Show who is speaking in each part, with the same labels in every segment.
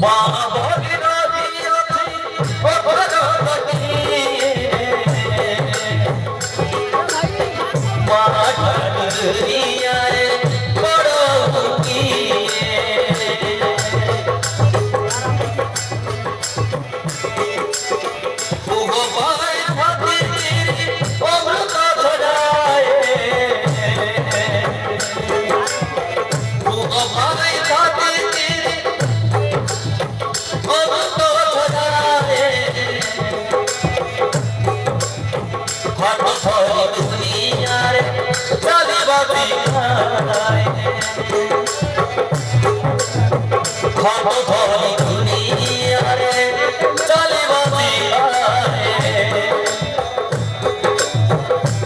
Speaker 1: মা ভগীরথী অতি ভগবতী মা দুনিয়ায় বড় কি ভগবান ভক্তির অমৃত ধরায় ভগবান ভক্তির অমৃত ধরায় ঘট ঘট দুনিয়ায় চালিবাতি খায় ঘট ঘট দুনিয়ায় চালিবাতি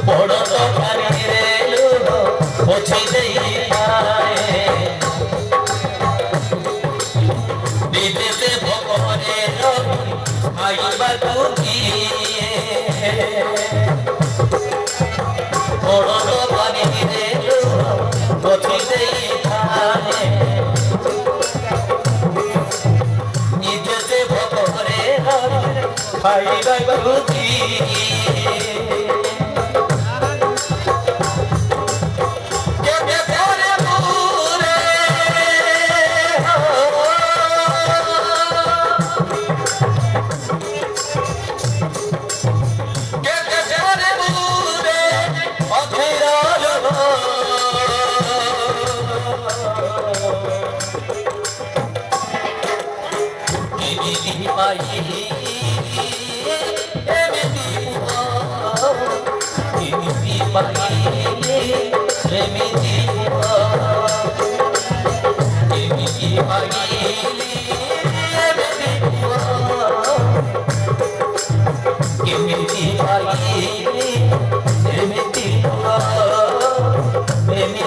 Speaker 1: বড় তো খানিরে লোক পৌঁছে দেই বিদেশে ভগবানের আইবা তুমি বড় তো খানিরে লোক পৌঁছে দেই বিদেশে ভগবানের আইবা তুমি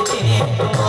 Speaker 2: Give me